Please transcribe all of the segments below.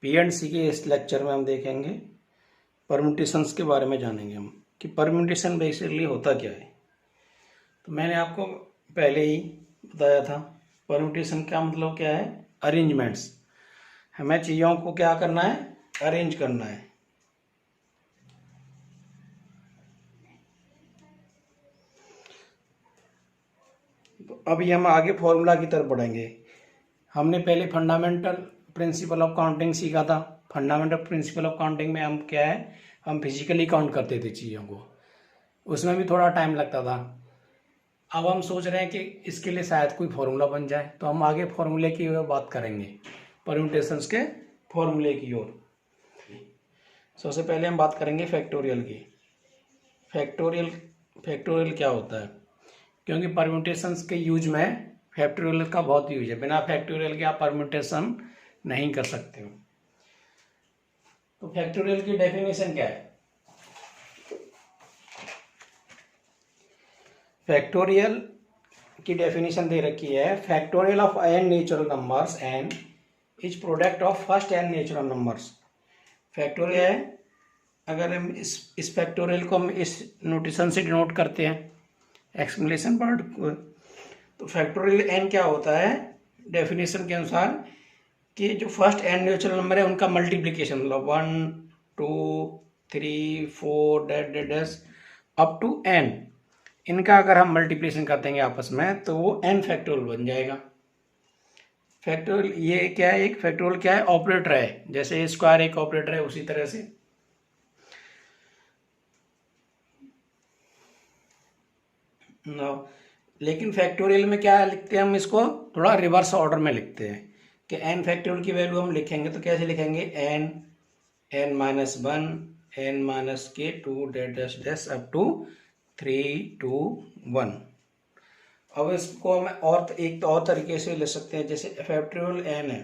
P and सी के इस lecture में हम देखेंगे परम्यूटेशंस के बारे में जानेंगे हम कि परम्यूटेशन बेसिकली होता क्या है। तो मैंने आपको पहले ही बताया था परम्यूटेशन का मतलब क्या है, अरेंजमेंट्स। हमें चीज़ों को क्या करना है, अरेंज करना है। तो अभी हम आगे फॉर्मूला की तरफ बढ़ेंगे। हमने पहले फंडामेंटल प्रिंसिपल ऑफ काउंटिंग सीखा था। फंडामेंटल प्रिंसिपल ऑफ काउंटिंग में हम क्या है, हम फिजिकली काउंट करते थे चीज़ों को, उसमें भी थोड़ा टाइम लगता था। अब हम सोच रहे हैं कि इसके लिए शायद कोई फार्मूला बन जाए, तो हम आगे फार्मूले की ओर बात करेंगे, परम्यूटेशंस के फार्मूले की ओर। सबसे पहले हम बात करेंगे फैक्टोरियल की। फैक्टोरियल क्या होता है, क्योंकि परम्यूटेशंस के यूज में फैक्टोरियल का बहुत यूज है। बिना फैक्टोरियल के आप परम्यूटेशन नहीं कर सकते हो। तो फैक्टोरियल की डेफिनेशन क्या है? फैक्टोरियल की डेफिनेशन दे रखी है, factorial of n natural numbers n is product of first n natural numbers. Factorial है, अगर हम इस फैक्टोरियल को हम इस नोटेशन से डिनोट करते हैं एक्सप्लेनेशन पार्ट को, तो फैक्टोरियल n क्या होता है डेफिनेशन के अनुसार कि जो फर्स्ट n नेचुरल नंबर है उनका मल्टीप्लिकेशन, मतलब 1 2 3 4 डैश अप टू n, इनका अगर हम मल्टीप्लिकेशन कर देंगे आपस में तो वो n फैक्टोरियल बन जाएगा। फैक्टोरियल ये क्या है, एक फैक्टोरियल क्या है, ऑपरेटर है। जैसे स्क्वायर एक ऑपरेटर है, उसी तरह से लेकिन फैक्टोरियल में क्या लिखते हैं, हम इसको थोड़ा रिवर्स ऑर्डर में लिखते हैं कि n फैक्टोरियल की वैल्यू हम लिखेंगे तो कैसे लिखेंगे, n माइनस 1 n माइनस के 2 डैश डैश अप टू 3 2 1। अब इसको हम और तरीके से ले सकते हैं। जैसे फैक्टोरियल n है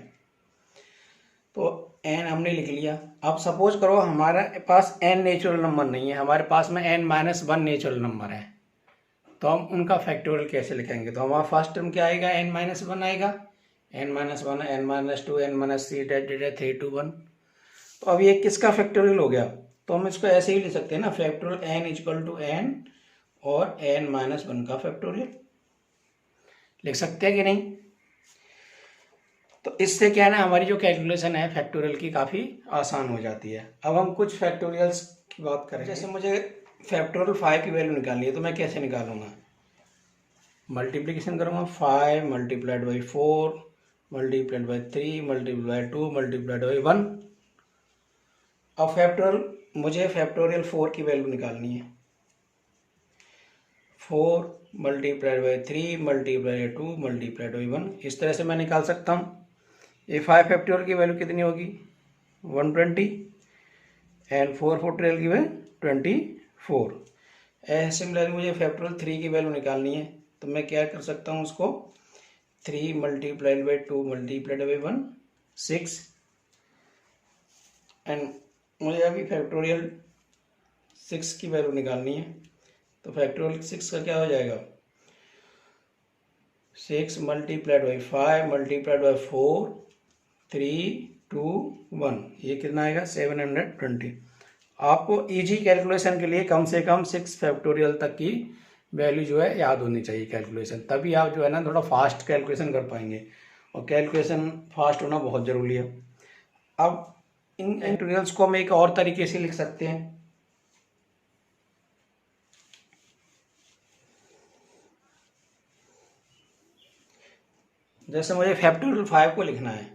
तो n हमने लिख लिया। अब सपोज करो हमारे पास n नेचुरल नंबर नहीं है, हमारे पास में n माइनस 1 नेचुरल नंबर है, तो हम उनका फैक्टोरियल कैसे लिखेंगे? तो हमारा फर्स्ट टर्म क्या आएगा, n माइनस 1 आएगा, n minus 1 n minus 2 n minus 3 3 2 1। तो अब ये किसका फैक्टोरियल हो गया? तो हम इसको ऐसे ही लिख सकते हैं ना, factorial n equal to n और n माइनस 1 का फैक्टोरियल लिख सकते हैं कि नहीं? तो इससे क्या है ना, हमारी जो कैलकुलेशन है फैक्टोरियल की काफ़ी आसान हो जाती है। अब हम कुछ फैक्टोरियल्स की बात करें। जैसे मुझे फैक्टोरियल 5 की वैल्यू निकालनी है, तो मैं कैसे निकालूंगा? मल्टीप्लिकेशन करूँगा, 5 multiplied by 4 multiplied by 3 multiplied by 2 multiplied by 1। अब मुझे फैक्टोरियल 4 की वैल्यू निकालनी है, 4 multiplied by 3 multiplied by 2 multiplied by 1। इस तरह से मैं निकाल सकता हूँ। ये 5 फैक्टोरियल की वैल्यू कितनी होगी, 120, एंड 4 फैक्टोरियल की वैल्यू 24। ऐसे सिमिलरली मुझे फैक्टोरियल 3 की वैल्यू निकालनी है, तो मैं क्या कर सकता हूँ उसको, 3 multiplied by 2 multiplied by 1 6। And मुझे अभी फैक्टोरियल 6 की वैल्यू निकालनी है, तो फैक्टोरियल 6 का क्या हो जाएगा, 6 मल्टीप्लाइड बाई 5 मल्टीप्लाइड बाई 4 3 2 1, ये कितना आएगा, 720। आपको इजी कैलकुलेशन के लिए कम से कम 6 फैक्टोरियल तक की वैल्यू जो है याद होनी चाहिए कैलकुलेशन, तभी आप जो है ना थोड़ा फास्ट कैलकुलेशन कर पाएंगे, और कैलकुलेशन फास्ट होना बहुत ज़रूरी है। अब इन फैक्टोरियल्स को हम एक और तरीके से लिख सकते हैं। जैसे मुझे फैक्टोरियल 5 को लिखना है,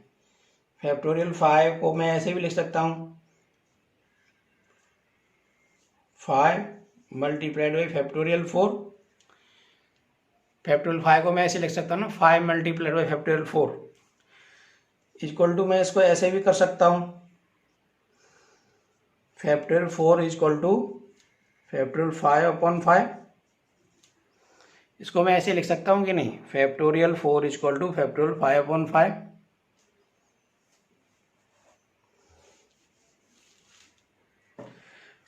फैक्टोरियल 5 को मैं ऐसे भी लिख सकता हूँ, 5 मल्टीप्लाइड बाई फैक्टोरियल 4। फैक्टोरियल 5 को मैं ऐसे लिख सकता हूँ ना, 5 multiplied by factorial 4 equal to, मैं इसको ऐसे भी कर सकता हूँ, factorial 4 equal to factorial 5 upon 5। इसको मैं ऐसे लिख सकता हूँ कि नहीं, factorial 4 equal to factorial 5 upon 5।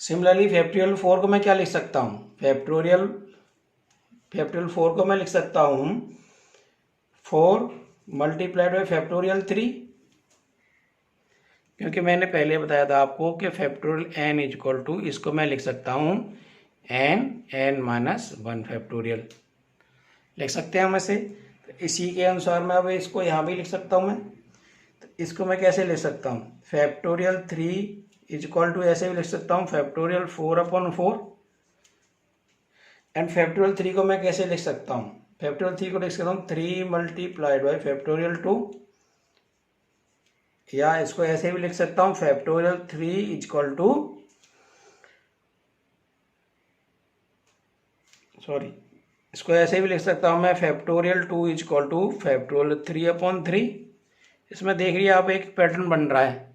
Similarly factorial 4 को मैं क्या लिख सकता हूँ, फैक्टोरियल 4 को मैं लिख सकता हूँ 4 मल्टीप्लाइड बाई फैक्टोरियल 3 क्योंकि मैंने पहले बताया था आपको कि factorial n is equal to, इसको मैं लिख सकता हूँ n माइनस 1 फैक्टोरियल लिख सकते हैं हम ऐसे। तो इसी के अनुसार मैं अब इसको यहाँ भी लिख सकता हूँ मैं। तो इसको मैं कैसे लिख सकता हूँ, फैक्टोरियल 3 इज इक्वल टू, ऐसे भी लिख सकता हूँ फैक्टोरियल 4/4। एंड फैक्टोरियल 3 को मैं कैसे लिख सकता हूँ, फैक्टोरियल 3 को लिख सकता हूँ 3 मल्टीप्लाइड बाई फैक्टोरियल 2, या इसको ऐसे भी लिख सकता हूँ factorial 3 is equal to, sorry, इसको ऐसे भी लिख सकता हूँ मैं factorial 2 is equal to factorial 3/3। इसमें देख रही आप एक पैटर्न बन रहा है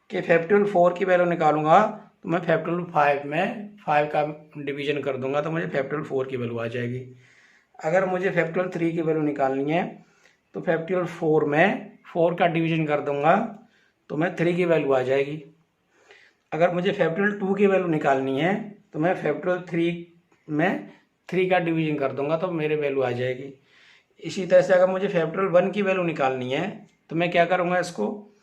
कि फैक्टोरियल 4 की वैल्यू निकालूंगा तो मैं फैक्टोरियल 5 में 5 का डिवीजन कर दूंगा तो मुझे फैक्टोरियल 4 की वैल्यू आ जाएगी। अगर मुझे फैक्टोरियल 3 की वैल्यू निकालनी है तो फैक्टोरियल 4 में 4 का डिवीजन कर दूंगा तो मैं 3 की वैल्यू आ जाएगी। अगर मुझे फैक्टोरियल 2 की वैल्यू निकालनी है तो मैं फैक्टोरियल 3 में 3 का डिवीजन कर दूंगा तो मेरे वैल्यू आ जाएगी। इसी तरह से अगर मुझे फैक्टोरियल 1 की वैल्यू निकालनी है तो मैं क्या करूँगा, इसको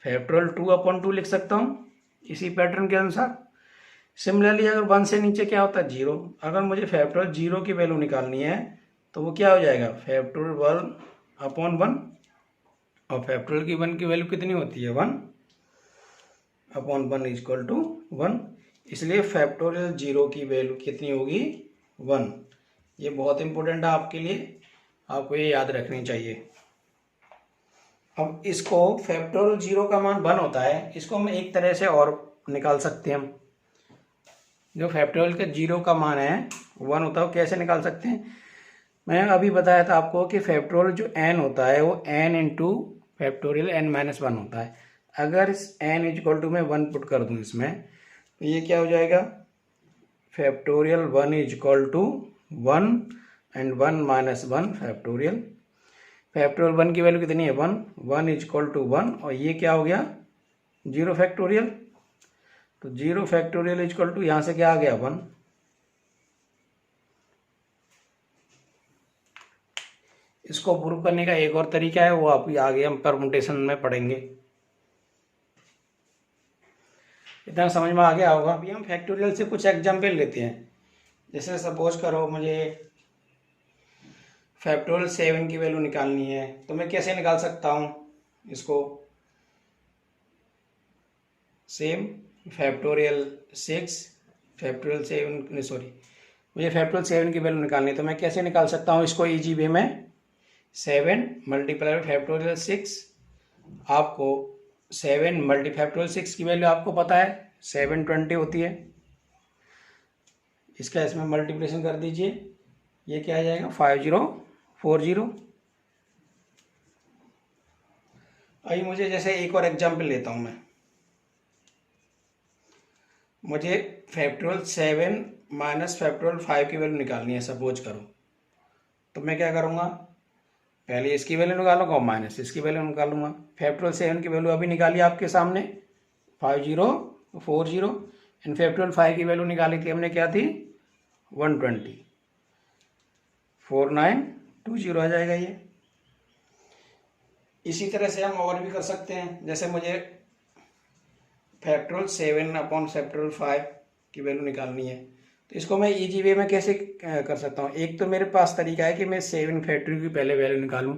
फैक्टोरियल 2/2 लिख सकता हूँ इसी पैटर्न के अनुसार। सिमिलरली अगर 1 से नीचे क्या होता है 0, अगर मुझे फैक्टोरियल 0 की वैल्यू निकालनी है तो वो क्या हो जाएगा फैक्टोरियल 1/1, और फैक्टोरियल की 1 की वैल्यू कितनी होती है 1/1 इज इक्वल टू 1, इसलिए फैक्टोरियल 0 की वैल्यू कितनी होगी 1। ये बहुत इंपॉर्टेंट है आपके लिए, आपको ये याद रखनी चाहिए। अब इसको फैक्टोरियल 0 का मान 1 होता है, इसको हम एक तरह से और निकाल सकते हैं। हम जो फैक्टोरियल के 0 का मान है 1 होता है, वो कैसे निकाल सकते हैं, मैं अभी बताया था आपको कि फैक्टोरियल जो n होता है वो n इंटू फैक्टोरियल n-1 होता है। अगर इस n इज इक्वल टू मैं 1 पुट कर दूँ इसमें तो ये क्या हो जाएगा factorial 1 is equal to 1 and 1 minus 1 factorial. Factorial 1 की वैल्यू कितनी है 1 इज इक्वल टू 1, और ये क्या हो गया 0 फैक्टोरियल। तो 0 फैक्टोरियल इज इक्वल टू यहाँ से क्या आ गया 1। इसको प्रूव करने का एक और तरीका है, वो आप आगे हम परमुटेशन में पढ़ेंगे। इतना समझ में आ गया होगा। अभी हम फैक्टोरियल से कुछ एग्जाम्पल लेते हैं। जैसे सपोज करो मुझे फैक्टोरियल 7 की वैल्यू निकालनी है तो मैं कैसे निकाल सकता हूँ इसको, सेम फैक्टोरियल 6 फैक्टोरियल 7 सॉरी मुझे फैक्टोरियल 7 की वैल्यू निकालनी है तो मैं कैसे निकाल सकता हूँ इसको इजी वे में, 7 मल्टीप्लाई फैक्टोरियल 6। आपको 7 मल्टी फैक्टोरियल 6 की वैल्यू आपको पता है 720 होती है। इसका इसमें मल्टीप्लिकेशन कर दीजिए, ये क्या आ जाएगा 5040। अभी मुझे जैसे एक और एग्जाम्पल लेता हूँ मैं, मुझे फैक्टोरियल 7 माइनस फैक्टोरियल 5 की वैल्यू निकालनी है सपोज करो। तो मैं क्या करूँगा, पहले इसकी वैल्यू निकालूंगा और माइनस इसकी वैल्यू निकालूंगा। फैक्टोरियल 7 की वैल्यू अभी निकाली आपके सामने 5040, एंड फैक्टोरियल 5 की वैल्यू निकाली थी हमने, क्या थी 120, 4920 आ जाएगा ये। इसी तरह से हम और भी कर सकते हैं। जैसे मुझे फैक्टोरियल 7/फैक्टोरियल 5 की वैल्यू निकालनी है तो इसको मैं इजी वे में कैसे कर सकता हूँ। एक तो मेरे पास तरीका है कि मैं 7 फैक्टोरियल की पहले वैल्यू निकालूँ,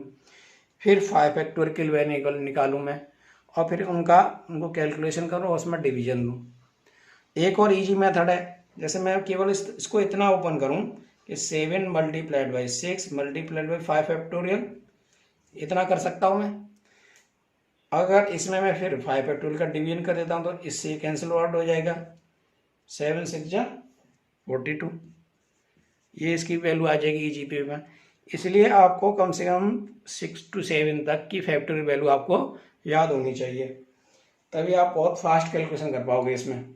फिर 5 फैक्टोरियल की वैल्यू निकालूँ मैं, और फिर उनको कैलकुलेशन करूँ और उसमें डिवीजन दूँ। एक और इजी मेथड है, जैसे मैं केवल इसको इतना ओपन करूँ कि 7 multiplied by 6 multiplied by 5 factorial, इतना कर सकता हूँ मैं। अगर इसमें मैं फिर 5 फैक्टोरियल का डिवीजन कर देता हूँ तो इससे कैंसिल आउट हो जाएगा, 7 6 42, ये इसकी वैल्यू आ जाएगी इजी पे में। इसलिए आपको कम से कम 6 to 7 तक की फैक्टोरियल वैल्यू आपको याद होनी चाहिए, तभी आप बहुत फास्ट कैलकुलेशन कर पाओगे इसमें।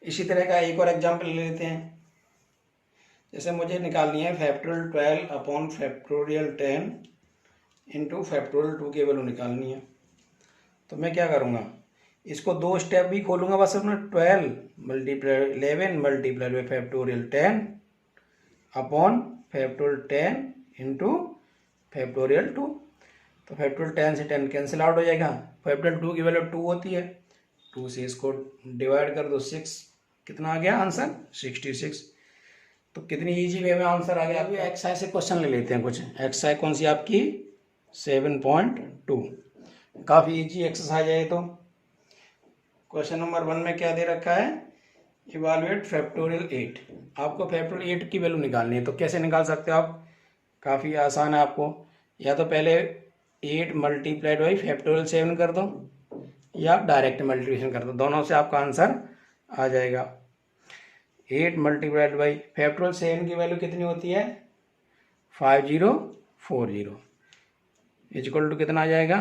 इसी तरह का एक और एग्जाम्पल ले लेते हैं। जैसे मुझे निकालनी है फैक्टोरियल 12/फैक्टोरियल 10 इंटू फैक्टोरियल 2 की वैल्यू निकालनी है। तो मैं क्या करूँगा, इसको 2 स्टेप भी खोलूँगा बस अपना, 12 multiply 11 multiply by factorial 10 upon factorial 10 into factorial 2। तो फैक्टोरियल 10 से 10 कैंसिल आउट हो जाएगा। फैक्टोरियल 2 की वैल्यू 2 होती है, 2 से इसको डिवाइड कर दो 6, कितना आ गया आंसर 66। तो कितनी इजी वे में आंसर आ गया। अभी एक्सरसाइज से क्वेश्चन ले लेते हैं कुछ। एक्सरसाइज कौन सी आपकी 7.2, काफ़ी इजी एक्सरसाइज है ये। तो क्वेश्चन नंबर 1 में क्या दे रखा है, इवालुएट फैक्टोरियल 8। आपको फैक्टोरियल 8 की वैल्यू निकालनी है। तो कैसे निकाल सकते हो आप, काफ़ी आसान है। आपको या तो पहले 8 मल्टीप्लाइड बाई फैक्टोरियल 7 कर दो, या आप डायरेक्ट मल्टीप्लिकेशन कर दो, दोनों से आपका आंसर आ जाएगा। 8 मल्टीप्लाइड बाई फैक्टोरियल 7 की वैल्यू कितनी होती है 5040, इक्वल टू कितना आ जाएगा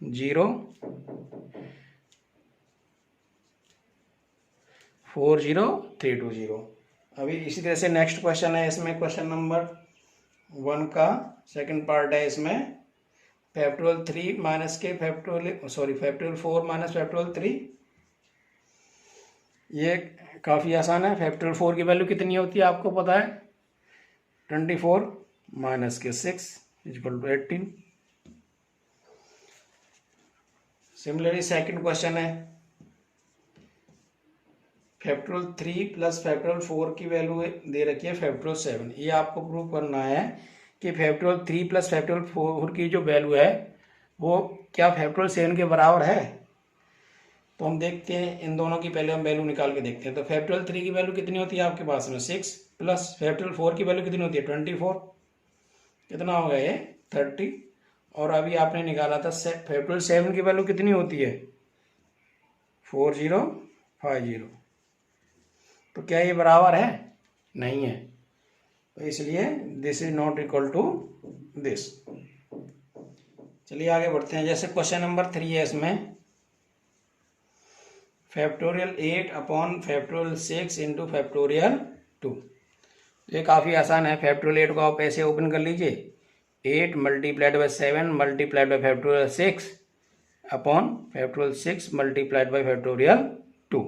040,320। अभी इसी तरह से नेक्स्ट क्वेश्चन है इसमें, क्वेश्चन नंबर 1 का सेकंड पार्ट है इसमें, फैक्टोरियल 3 माइनस के फैक्टोरियल 4 माइनस फैक्टोरियल 3। ये काफ़ी आसान है। फैक्टोरियल 4 की वैल्यू कितनी होती है आपको पता है 24 माइनस के 6 equal to 18। Similarly second question है, फैक्टोरियल 3 प्लस फैक्टोरियल 4 की वैल्यू दे रखी है फैक्टोरियल 7। ये आपको प्रूव करना है कि फैक्टोरियल 3 प्लस फैक्टोरियल 4 की जो वैल्यू है वो क्या फैक्टोरियल 7 के बराबर है। तो हम देखते हैं इन दोनों की, पहले हम वैल्यू निकाल के देखते हैं। तो फैक्टोरियल 3 की वैल्यू कितनी होती है आपके पास में 6, प्लस फैक्टोरियल 4 की वैल्यू कितनी होती है 24, कितना होगा ये 30। और अभी आपने निकाला था फैक्टोरियल 7 की वैल्यू कितनी होती है 4050। तो क्या ये बराबर है, नहीं है, तो इसलिए this is not equal to this. चलिए आगे बढ़ते हैं। जैसे क्वेश्चन नंबर 3 है इसमें, factorial 8 upon factorial 6 into factorial 2। ये काफ़ी आसान है। फैक्टोरियल 8 को आप ऐसे ओपन कर लीजिए, 8 multiplied by 7 multiplied by factorial 6 upon factorial 6 multiplied by factorial 2।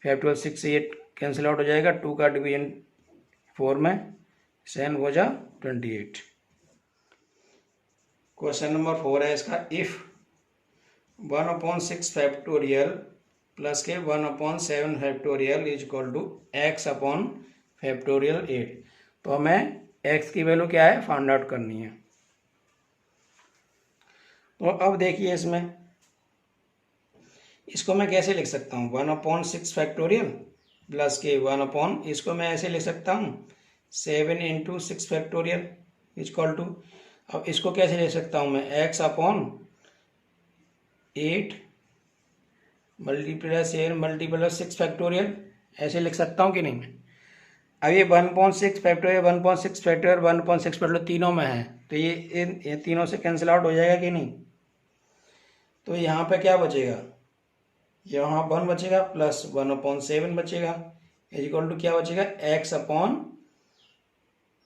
Factorial 6 से 8 कैंसिल आउट हो जाएगा, 2 का डिवीजन 4 में 7 हो जा 28। क्वेश्चन नंबर 4 है इसका, इफ 1/6 फैक्टोरियल प्लस के 1/7 factorial is equal to x upon factorial 8। तो हमें एक्स की वैल्यू क्या है फाइंड आउट करनी है। तो अब देखिए इसमें, इसको मैं कैसे लिख सकता हूँ 1/6 फैक्टोरियल प्लस के 1 इसको मैं ऐसे लिख सकता हूँ 7 इंटू 6 फैक्टोरियल इक्वल टू, अब इसको कैसे लिख सकता हूँ मैं x upon 8 multiply 7 multiply 6 factorial, ऐसे लिख सकता हूँ कि नहीं। अब ये 1/6 फैक्टोरियल 1/6 फैक्टोरियल 1/6 फैक्टोरियल तीनों में है, तो ये तीनों से कैंसिल आउट हो जाएगा कि नहीं। तो यहाँ पे क्या बचेगा, यहाँ 1 बचेगा प्लस 1/7 बचेगा इक्वल टू क्या बचेगा एक्स अपॉन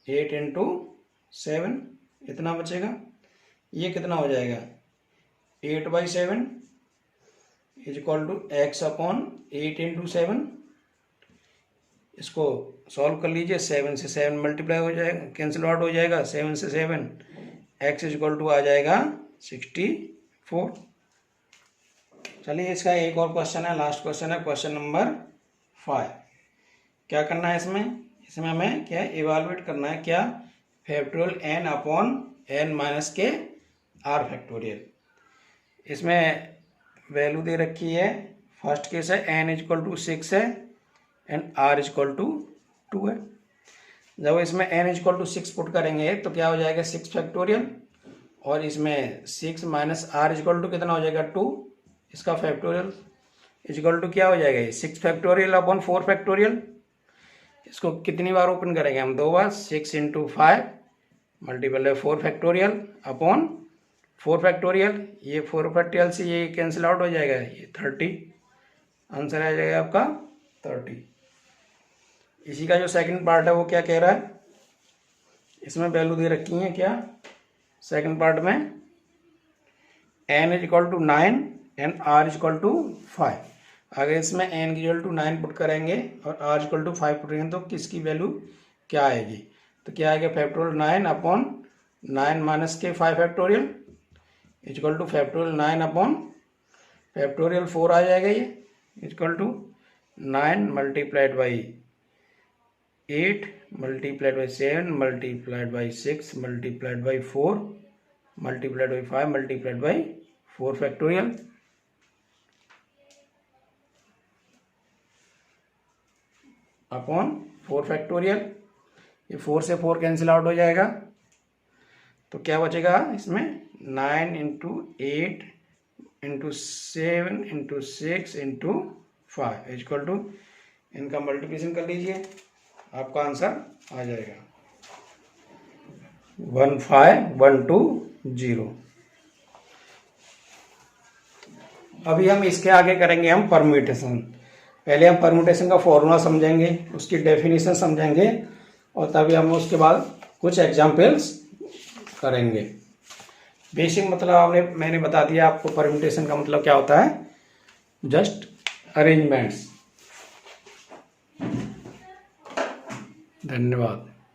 8 इंटू 7, इतना बचेगा। ये कितना हो जाएगा 8/7 equal to x upon 8 into 7। इसको सॉल्व कर लीजिए, 7 से 7 मल्टीप्लाई हो जाएगा, कैंसिल आउट हो जाएगा, 7 से 7 एक्स इक्वल टू आ जाएगा 64। चलिए इसका एक और क्वेश्चन है, लास्ट क्वेश्चन है, क्वेश्चन नंबर 5। क्या करना है इसमें हमें क्या इवालुएट करना है, क्या factorial n upon n minus के r फैक्टोरियल। इसमें वैल्यू दे रखी है, फर्स्ट केस है n इक्वल टू 6 है एंड r इक्वल टू 2 है। जब इसमें n इक्वल टू 6 पुट करेंगे तो क्या हो जाएगा 6 फैक्टोरियल, और इसमें 6 माइनस r इक्वल टू कितना हो जाएगा 2, इसका फैक्टोरियल इक्वल टू क्या हो जाएगा 6 फैक्टोरियल अपॉन 4 फैक्टोरियल। इसको कितनी बार ओपन करेंगे हम, 2 बार, 6 into 5 multiple 4 factorial upon 4 factorial. ये 4 फैक्टोरियल से ये कैंसिल आउट हो जाएगा, ये 30 आंसर आ जाएगा आपका 30। इसी का जो सेकंड पार्ट है वो क्या कह रहा है, इसमें वैल्यू दे रखी है क्या सेकंड पार्ट में n is equal to 9 and r is equal to 5। अगर इसमें n इक्वल टू 9 पुट करेंगे और r इक्वल टू 5 पुट करेंगे तो किसकी वैल्यू क्या आएगी, तो क्या आएगा फैक्टोरियल 9 अपॉन 9 माइनस के 5 factorial equal to factorial 9 upon factorial 4 आ जाएगा, ये equal to 9 multiplied by 8 multiplied by 7 multiplied by 6 multiplied by 4 multiplied by 5 multiplied by 4 factorial upon 4 factorial. ये 4 से 4 कैंसिल आउट हो जाएगा, तो क्या बचेगा इसमें 9 into 8 into 7 into 6 into 5 equal to, इनका मल्टीप्लिकेशन कर लीजिए, आपका आंसर आ जाएगा 15120। अभी हम इसके आगे करेंगे हम परम्यूटेशन। पहले हम परम्यूटेशन का फॉर्मूला समझेंगे, उसकी डेफिनेशन समझेंगे, और तभी हम उसके बाद कुछ एग्जाम्पल्स करेंगे। बेसिक मतलब मैंने बता दिया आपको, परम्यूटेशन का मतलब क्या होता है, जस्ट अरेंजमेंट्स। धन्यवाद।